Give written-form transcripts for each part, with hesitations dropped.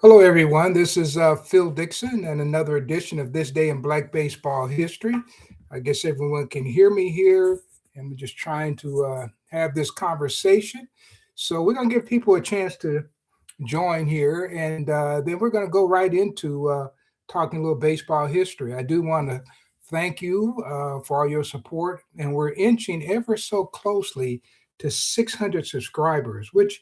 Hello, everyone. This is Phil Dixon and another edition of This Day in Black Baseball History. I guess everyone can hear me here, and we're just trying to have this conversation. So, we're going to give people a chance to join here, and then we're going to go right into talking a little baseball history. I do want to thank you for all your support, and we're inching ever so closely to 600 subscribers, which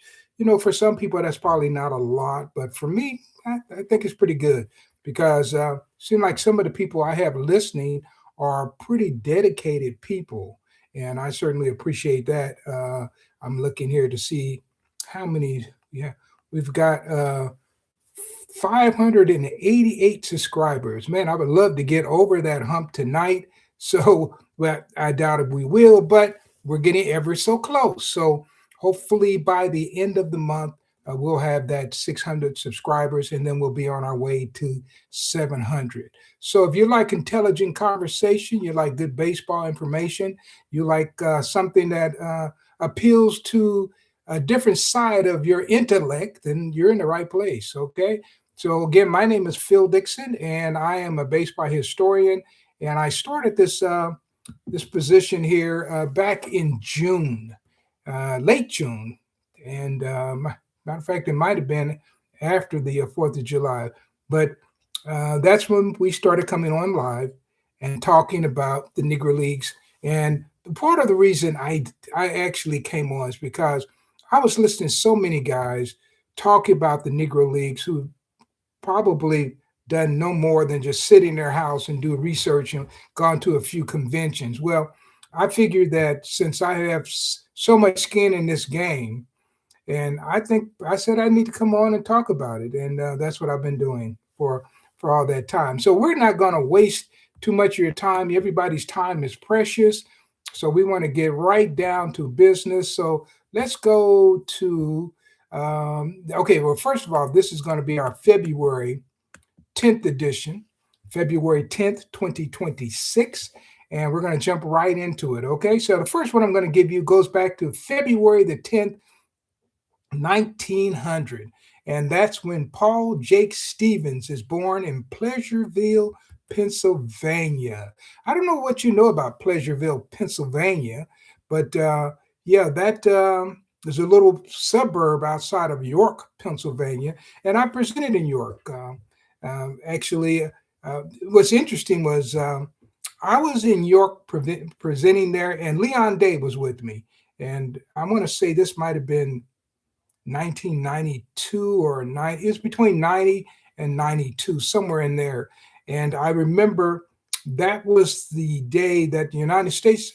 for some people that's probably not a lot, but for me, I think it's pretty good because it seems like some of the people I have listening are pretty dedicated people, and I certainly appreciate that. I'm looking here to see how many. Yeah, we've got 588 subscribers. Man, I would love to get over that hump tonight. So, well, I doubt if we will, but we're getting ever so close. So, hopefully by the end of the month, we'll have that 600 subscribers and then we'll be on our way to 700. So, if you like intelligent conversation, you like good baseball information, you like something that appeals to a different side of your intellect, then you're in the right place. Okay. So again, my name is Phil Dixon, and I am a baseball historian. And I started this position here back in June, late June, and matter of fact, it might have been after the Fourth of July. But that's when we started coming on live and talking about the Negro Leagues. And part of the reason I actually came on is because I was listening to so many guys talking about the Negro Leagues who probably done no more than just sit in their house and do research and gone to a few conventions. Well, I figured that since I have so much skin in this game, and I think I said I need to come on and talk about it, and that's what I've been doing for all that time. So we're not going to waste too much of your time. Everybody's time is precious, so we want to get right down to business. So let's go to okay. Well, first of all, this is going to be our February 10th edition, February 10th, 2026. And we're going to jump right into it. Okay. So the first one I'm going to give you goes back to February the 10th, 1900. And that's when Paul Jake Stevens is born in Pleasureville, Pennsylvania. I don't know what you know about Pleasureville, Pennsylvania, but yeah, that is a little suburb outside of York, Pennsylvania. And I presented in York. Actually, what's interesting was I was in York presenting there, and Leon Day was with me. And I want to say this might have been 1992 or 90. It's between 90 and 92, somewhere in there. And I remember that was the day that the United States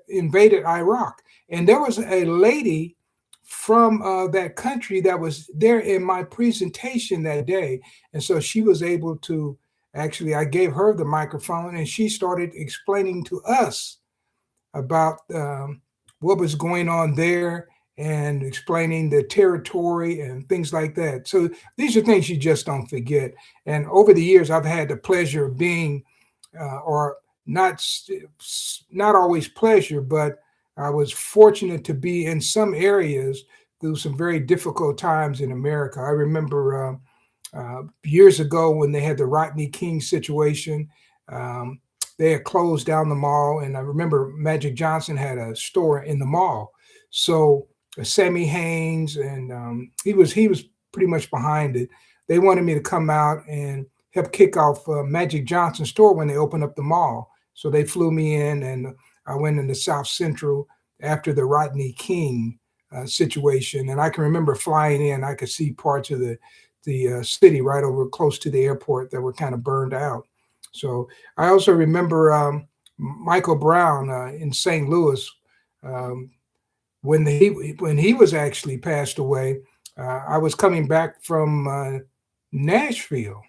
invaded Iraq. And there was a lady from that country that was there in my presentation that day. And so she was able to actually, I gave her the microphone and she started explaining to us about what was going on there and explaining the territory and things like that. So these are things you just don't forget. And over the years, I've had the pleasure of being, or not always pleasure, but I was fortunate to be in some areas through some very difficult times in America. I remember years ago when they had the Rodney King situation, they had closed down the mall, and I remember Magic Johnson had a store in the mall. So Sammy Haynes, and he was pretty much behind it. They wanted me to come out and help kick off Magic Johnson's store when they opened up the mall. So they flew me in, and I went into South Central after the Rodney King situation. And I can remember flying in. I could see parts of the city right over close to the airport that were kind of burned out. So I also remember Michael Brown in St. Louis. When he was actually passed away, I was coming back from Nashville,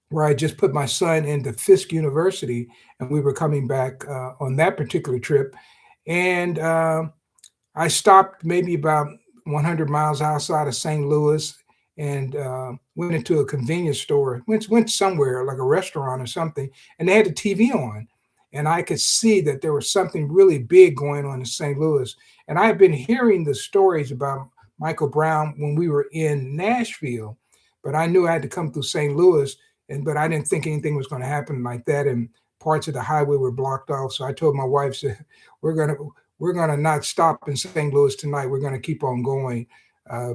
where I just put my son into Fisk University, and we were coming back on that particular trip. And I stopped maybe about 100 miles outside of St. Louis and went into a convenience store, went somewhere like a restaurant or something, and they had the TV on. And I could see that there was something really big going on in St. Louis. And I had been hearing the stories about Michael Brown when we were in Nashville, but I knew I had to come through St. Louis, and but I didn't think anything was going to happen like that, and parts of the highway were blocked off. So I told my wife, said, "We're gonna we're gonna not stop in St. Louis tonight. We're gonna keep on going."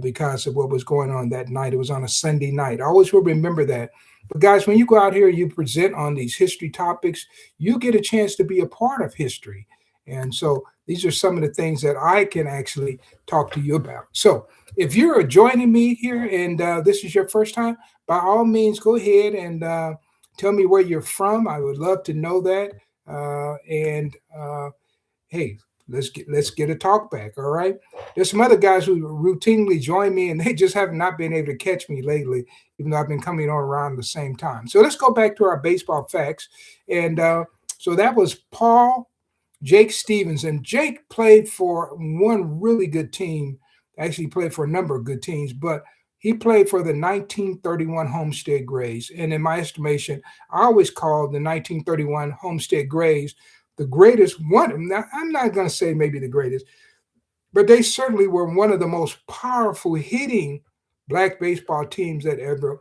Because of what was going on that night. It was on a Sunday night. I always will remember that. But guys, when you go out here and you present on these history topics, you get a chance to be a part of history. And so these are some of the things that I can actually talk to you about. So if you're joining me here and this is your first time, by all means, go ahead and tell me where you're from. I would love to know that. And hey, let's get a talk back. All right. There's some other guys who routinely join me, and they just have not been able to catch me lately, even though I've been coming on around the same time. So let's go back to our baseball facts. And so that was Paul Jake Stevens, and Jake played for one really good team. Actually, played for a number of good teams, but he played for the 1931 Homestead Grays. And in my estimation, I always call the 1931 Homestead Grays the greatest one. Now, I'm not going to say maybe the greatest, but they certainly were one of the most powerful hitting black baseball teams that ever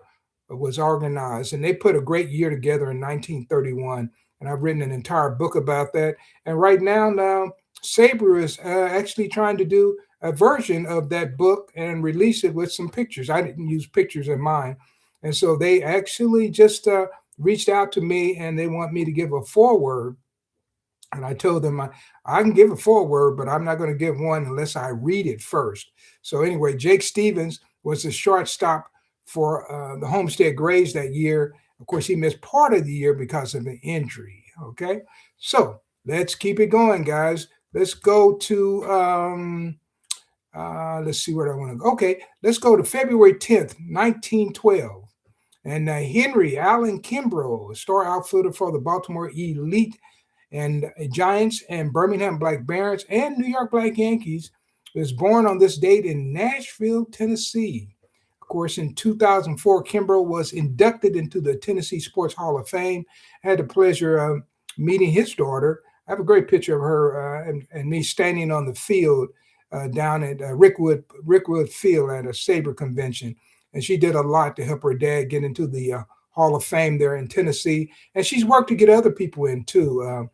was organized. And they put a great year together in 1931. And I've written an entire book about that. And right now, Sabre is actually trying to do a version of that book and release it with some pictures. I didn't use pictures in mine. And so they actually just reached out to me and they want me to give a foreword, and I told them I can give a foreword, but I'm not going to give one unless I read it first. So anyway, Jake Stevens was the shortstop for the Homestead Grays that year. Of course, he missed part of the year because of an injury. Okay, so let's keep it going, guys. Let's go to let's see where I want to go. Okay, let's go to February 10th, 1912. And Henry Allen Kimbrough, a star outfielder for the Baltimore Elite and Giants and Birmingham Black Barons and New York Black Yankees, was born on this date in Nashville, Tennessee. Of course, in 2004, Kimbrough was inducted into the Tennessee Sports Hall of Fame. I had the pleasure of meeting his daughter. I have a great picture of her and me standing on the field down at Rickwood Field at a Sabre convention. And she did a lot to help her dad get into the Hall of Fame there in Tennessee. And she's worked to get other people in too.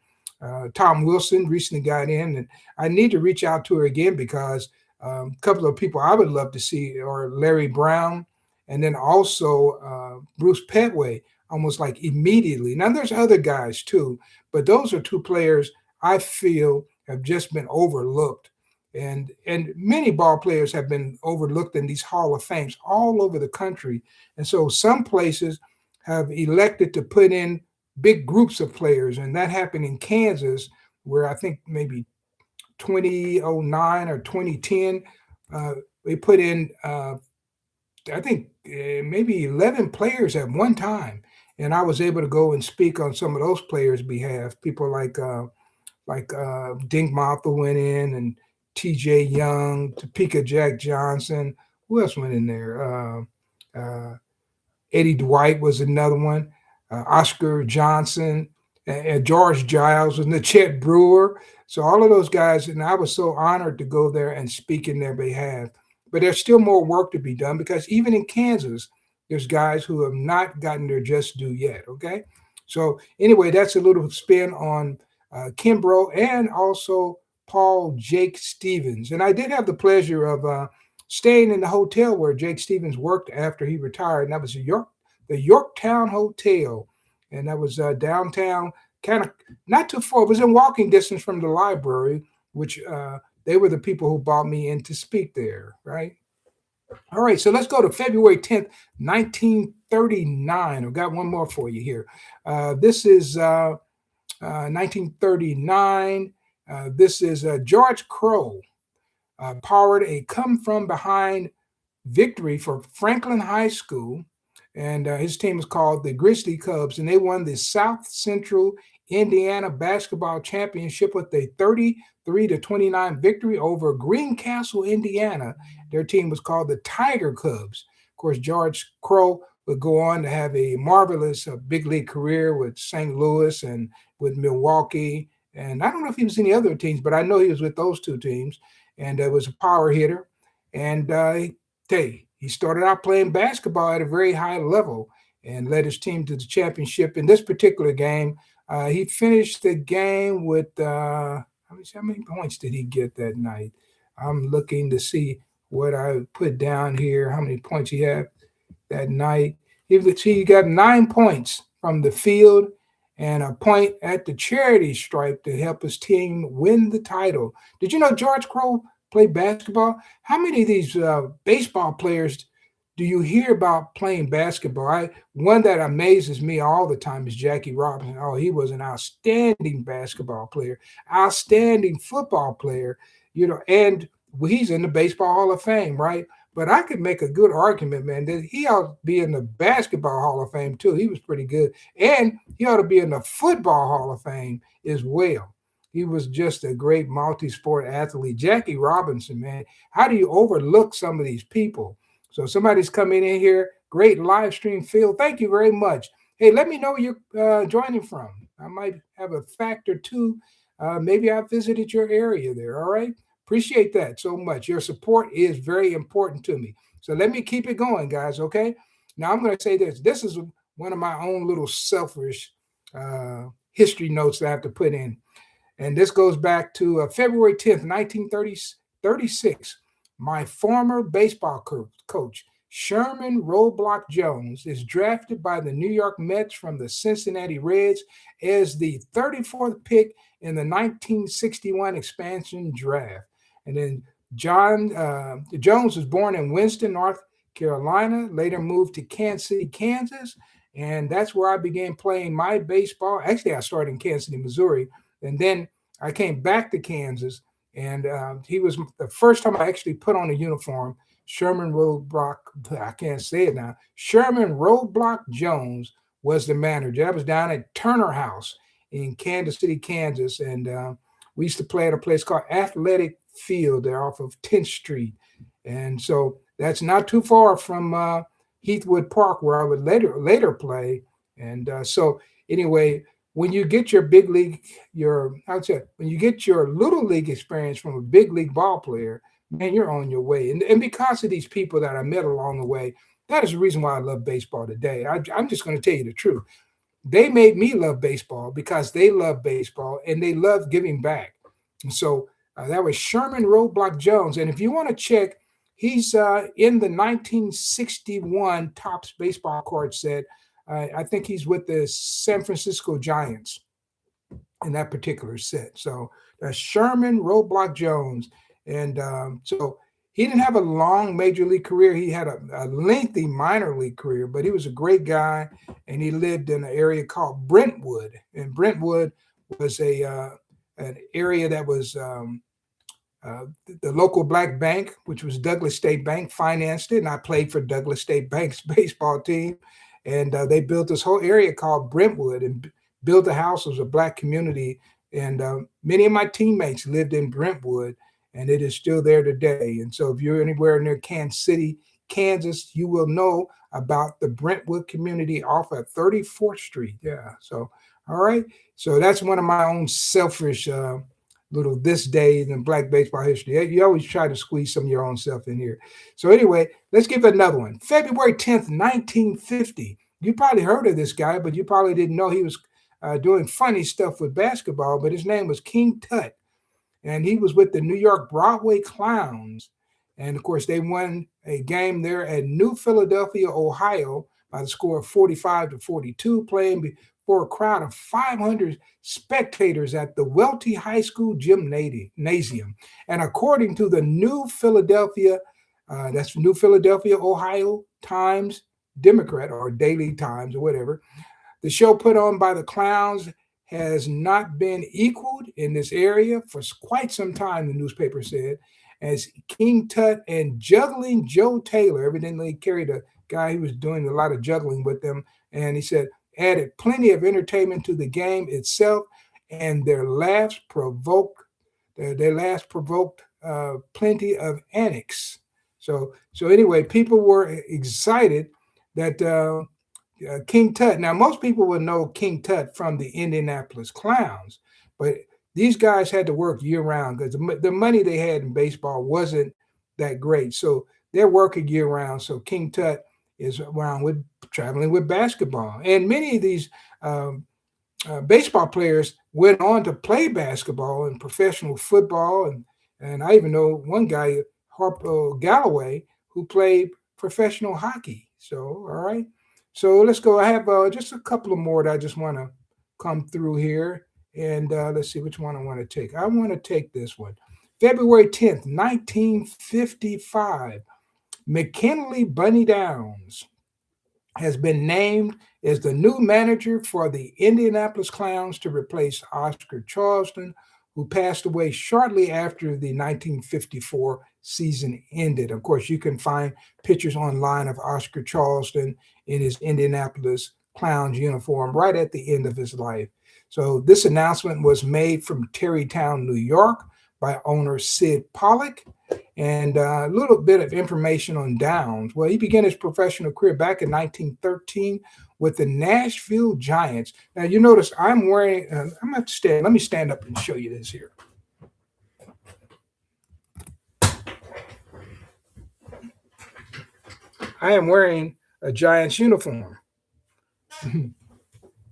Tom Wilson recently got in, and I need to reach out to her again because a couple of people I would love to see are Larry Brown and then also Bruce Petway, almost like immediately. Now, there's other guys too, but those are two players I feel have just been overlooked. And many ball players have been overlooked in these Hall of Fames all over the country. And so some places have elected to put in big groups of players, and that happened in Kansas, where I think maybe 2009 or 2010, they put in, I think maybe 11 players at one time, and I was able to go and speak on some of those players' behalf. People like Dink Mather went in, and T.J. Young, Topeka Jack Johnson. Who else went in there? Eddie Dwight was another one. Oscar Johnson, and George Giles, and the Chet Brewer. So all of those guys, and I was so honored to go there and speak in their behalf. But there's still more work to be done because even in Kansas, there's guys who have not gotten their just due yet. Okay, so anyway, that's a little spin on Kimbrough and also Paul Jake Stevens. And I did have the pleasure of staying in the hotel where Jake Stevens worked after he retired, and that was the Yorktown Hotel, and that was downtown, kind of not too far. It was in walking distance from the library, which they were the people who brought me in to speak there, right? All right, so let's go to February 10th, 1939. I've got one more for you here. This is 1939. This is George Crow powered a come-from-behind victory for Franklin High School, and his team is called the Grizzly Cubs, and they won the South Central Indiana Basketball Championship with a 33-29 victory over Greencastle, Indiana. Their team was called the Tiger Cubs. Of course, George Crow would go on to have a marvelous big league career with St. Louis and with Milwaukee. And I don't know if he was any other teams, but I know he was with those two teams, and was a power hitter. And hey, he started out playing basketball at a very high level and led his team to the championship. In this particular game, he finished the game with how many points did he get that night? I'm looking to see what I put down here, how many points he had that night. He got 9 points from the field and a point at the charity stripe to help his team win the title. Did you know George Crowe played basketball? How many of these baseball players do you hear about playing basketball? One that amazes me all the time is Jackie Robinson. Oh, he was an outstanding basketball player, outstanding football player, and he's in the Baseball Hall of Fame, right? But I could make a good argument, man, that he ought to be in the Basketball Hall of Fame too. He was pretty good. And he ought to be in the Football Hall of Fame as well. He was just a great multi-sport athlete. Jackie Robinson, man, how do you overlook some of these people? So somebody's coming in here. Great live stream, Phil. Thank you very much. Hey, let me know where you're joining from. I might have a fact or two. Maybe I visited your area there. All right. Appreciate that so much. Your support is very important to me. So let me keep it going, guys. Okay. Now I'm going to say this. This is one of my own little selfish history notes that I have to put in. And this goes back to February 10th, 1936. My former baseball coach, Sherman Roadblock Jones, is drafted by the New York Mets from the Cincinnati Reds as the 34th pick in the 1961 expansion draft. And then Jones was born in Winston, North Carolina, later moved to Kansas City, Kansas. And that's where I began playing my baseball. Actually, I started in Kansas City, Missouri. And then I came back to Kansas. And he was the first time I actually put on a uniform. Sherman Roadblock, I can't say it now. Sherman Roadblock Jones was the manager. That was down at Turner House in Kansas City, Kansas. And we used to play at a place called Athletic Field there off of 10th Street. And so that's not too far from Heathwood Park, where I would later play. And so anyway, when you get your big league, when you get your little league experience from a big league ball player, man, you're on your way. And because of these people that I met along the way, that is the reason why I love baseball today. I'm just going to tell you the truth. They made me love baseball because they love baseball and they love giving back. And so that was Sherman Roadblock Jones. And if you want to check, he's in the 1961 Topps baseball card set. I think he's with the San Francisco Giants in that particular set. So that's Sherman Roadblock Jones. And so he didn't have a long major league career. He had a lengthy minor league career, but he was a great guy. And he lived in an area called Brentwood. And Brentwood was an area that was the local black bank, which was Douglas State Bank, financed it. And I played for Douglas State Bank's baseball team. And they built this whole area called Brentwood and built a house. It was a black community. And many of my teammates lived in Brentwood, and it is still there today. And so if you're anywhere near Kansas City, Kansas, you will know about the Brentwood community off of 34th Street. Yeah. So, all right. So that's one of my own selfish little this day in black baseball history. You always try to squeeze some of your own self in here. So anyway, let's give it another one. February 10th, 1950. You probably heard of this guy, but you probably didn't know he was doing funny stuff with basketball, but his name was King Tut. And he was with the New York Broadway Clowns. And of course, they won a game there at New Philadelphia, Ohio by the score of 45-42, playing before a crowd of 500 spectators at the Welty High School gymnasium. And according to the New Philadelphia, that's New Philadelphia, Ohio Times Democrat, or Daily Times or whatever, the show put on by the Clowns has not been equaled in this area for quite some time, the newspaper said, as King Tut and Juggling Joe Taylor, evidently carried a guy who was doing a lot of juggling with them, and he said, added plenty of entertainment to the game itself, and their laughs provoked plenty of antics. So anyway, people were excited that King Tut. Now, most people would know King Tut from the Indianapolis Clowns, but these guys had to work year round because the money they had in baseball wasn't that great. So they're working year round. So King Tut is around with traveling with basketball, and many of these um, baseball players went on to play basketball and professional football, and I even know one guy, Harpo Galloway, who played professional hockey. So all right, so let's go. I have just a couple of more that I just want to come through here, and let's see which one I want to take. I want to take this one. February 10th, 1955, McKinley Bunny Downs has been named as the new manager for the Indianapolis Clowns to replace Oscar Charleston, who passed away shortly after the 1954 season ended. Of course, you can find pictures online of Oscar Charleston in his Indianapolis Clowns uniform right at the end of his life. So, this announcement was made from Terrytown, New York, by owner Sid Pollock. And a little bit of information on Downs. Well, he began his professional career back in 1913 with the Nashville Giants. Now, you notice I'm wearing, I'm going to stand, let me stand up and show you this here. I am wearing a Giants uniform.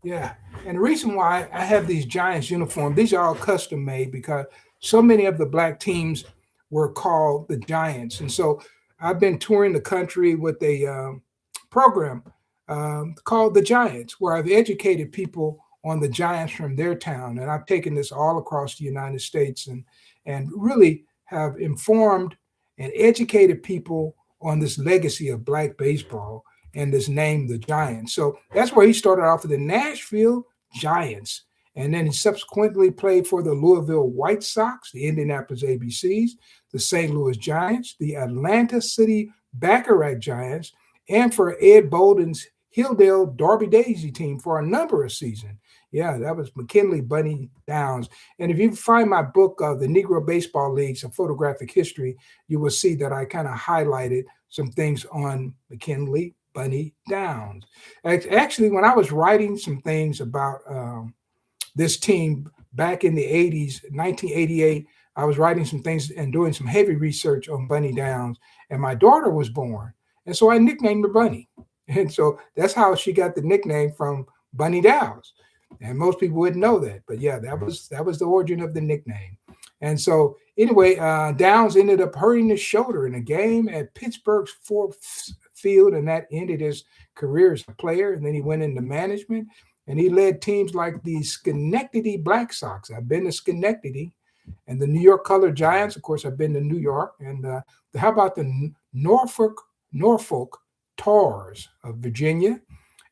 Yeah. And the reason why I have these Giants uniforms, these are all custom made because so many of the black teams were called the Giants. And so I've been touring the country with a program called the Giants, where I've educated people on the Giants from their town. And I've taken this all across the United States and really have informed and educated people on this legacy of black baseball and this name, the Giants. So that's where he started off with the Nashville Giants. And then he subsequently played for the Louisville White Sox, the Indianapolis ABCs, the St. Louis Giants, the Atlanta City Baccarat Giants, and for Ed Bolden's Hilldale Derby Daisy team for a number of seasons. Yeah, that was McKinley Bunny Downs. And if you find my book, The Negro Baseball Leagues, A Photographic History, you will see that I kind of highlighted some things on McKinley Bunny Downs. Actually, when I was writing some things about this team back in the 80s, 1988, I was writing some things and doing some heavy research on Bunny Downs, and my daughter was born. And so I nicknamed her Bunny. And so that's how she got the nickname from Bunny Downs. And most people wouldn't know that. But yeah, that was the origin of the nickname. And so anyway, Downs ended up hurting his shoulder in a game at Pittsburgh's Ford Field, and that ended his career as a player. And then he went into management, and he led teams like the Schenectady Black Sox. I've been to Schenectady, and the New York Colored Giants. Of course, I've been to New York. And how about the Norfolk Tars of Virginia?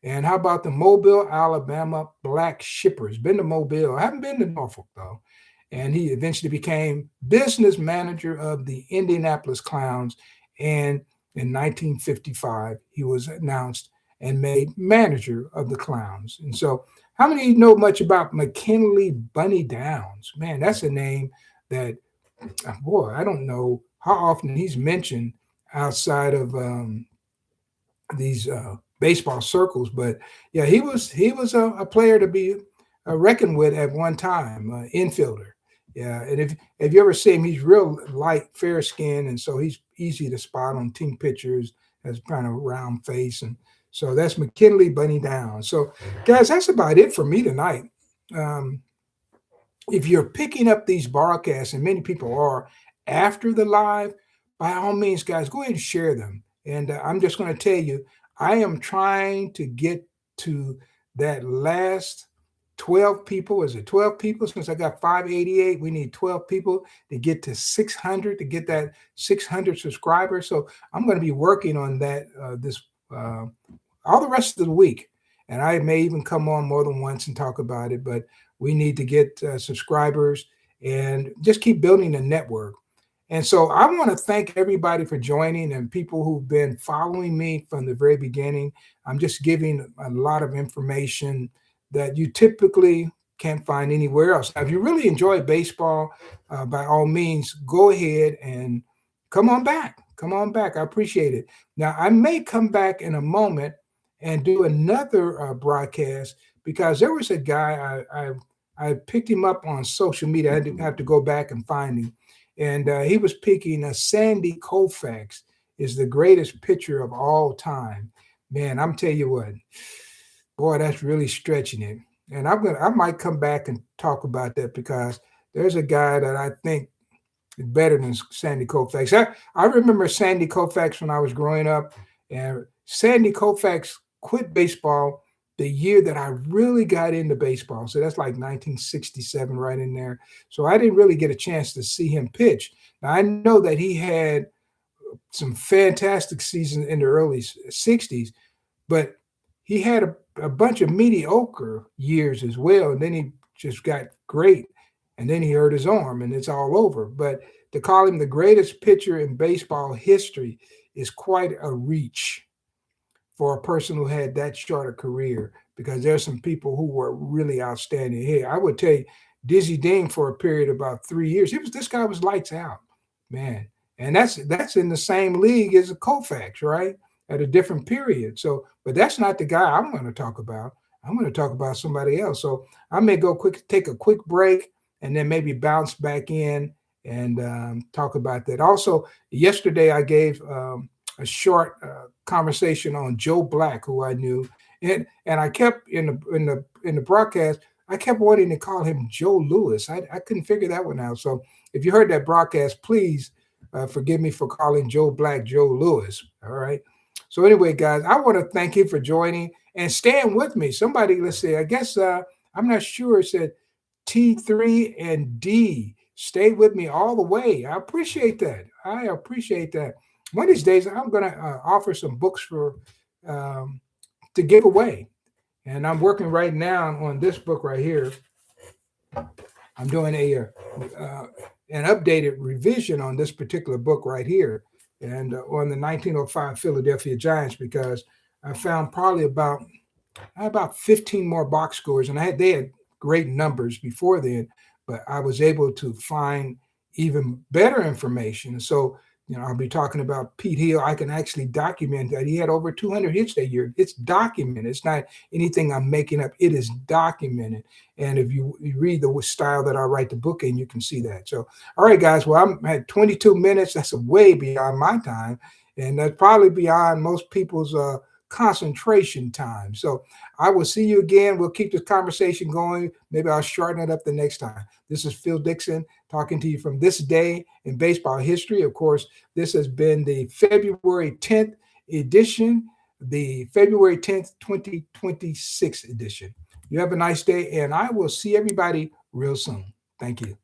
And how about the Mobile, Alabama Black Shippers? Been to Mobile. I haven't been to Norfolk, though. And he eventually became business manager of the Indianapolis Clowns. And in 1955, he was announced and made manager of the Clowns. And so, how many of you know much about McKinley Bunny Downs? Man, that's a name that, boy, I don't know how often he's mentioned outside of these baseball circles. But yeah, he was a player to be reckoned with at one time, infielder. Yeah, and if you ever see him, he's real light, fair skin, and so he's easy to spot on team pictures. Has kind of round face, and so that's McKinley Bunny Downs. So, guys, that's about it for me tonight. Um, if you're picking up these broadcasts, and many people are after the live, by all means, guys, go ahead and share them. And I'm just going to tell you, I am trying to get to that last 12 people. Is it 12 people? Since I got 588, we need 12 people to get to 600, to get that 600 subscribers. So I'm going to be working on that this all the rest of the week. And I may even come on more than once and talk about it, but we need to get subscribers and just keep building the network. And so I want to thank everybody for joining and people who've been following me from the very beginning. I'm just giving a lot of information that you typically can't find anywhere else. Now, if you really enjoy baseball, by all means, go ahead and come on back. Come on back. I appreciate it. Now, I may come back in a moment and do another broadcast because there was a guy, I picked him up on social media. I didn't have to go back and find him. And he was picking Sandy Koufax is the greatest pitcher of all time. Man, I'm tell you what, boy, that's really stretching it. And I might come back and talk about that because there's a guy that I think is better than Sandy Koufax. I remember Sandy Koufax when I was growing up, and Sandy Koufax quit baseball the year that I really got into baseball. So that's like 1967, right in there. So I didn't really get a chance to see him pitch. Now I know that he had some fantastic seasons in the early 60s, but he had a bunch of mediocre years as well. And then he just got great. And then he hurt his arm and it's all over. But to call him the greatest pitcher in baseball history is quite a reach for a person who had that short a career, because there's some people who were really outstanding here. I would tell you, Dizzy Dean for a period of about 3 years. This guy was lights out, man. And that's in the same league as a Koufax, right? At a different period. So, but that's not the guy I'm going to talk about. I'm going to talk about somebody else. So I may take a quick break, and then maybe bounce back in and talk about that. Also, yesterday I gave a short conversation on Joe Black, who I knew, and I kept in the broadcast, I kept wanting to call him Joe Lewis. I couldn't figure that one out. So if you heard that broadcast, please forgive me for calling Joe Black Joe Lewis. All right. So anyway, guys, I want to thank you for joining and staying with me. Somebody, let's see, I guess I'm not sure. It said T3 and D. Stay with me all the way. I appreciate that. I appreciate that. One of these days, I'm going to offer some books for to give away, and I'm working right now on this book right here. I'm doing an updated revision on this particular book right here, and on the 1905 Philadelphia Giants, because I found probably about 15 more box scores, and they had great numbers before then, but I was able to find even better information. So, I'll be talking about Pete Hill. I can actually document that he had over 200 hits that year. It's documented. It's not anything I'm making up. It is documented. And if you read the style that I write the book in, you can see that. So, all right, guys. Well, I'm at 22 minutes. That's way beyond my time, and that's probably beyond most people's concentration time. So I will see you again. We'll keep this conversation going. Maybe I'll shorten it up the next time. This is Phil Dixon talking to you from this day in baseball history. Of course, this has been the February 10th edition, the February 10th, 2026 edition. You have a nice day, and I will see everybody real soon. Thank you.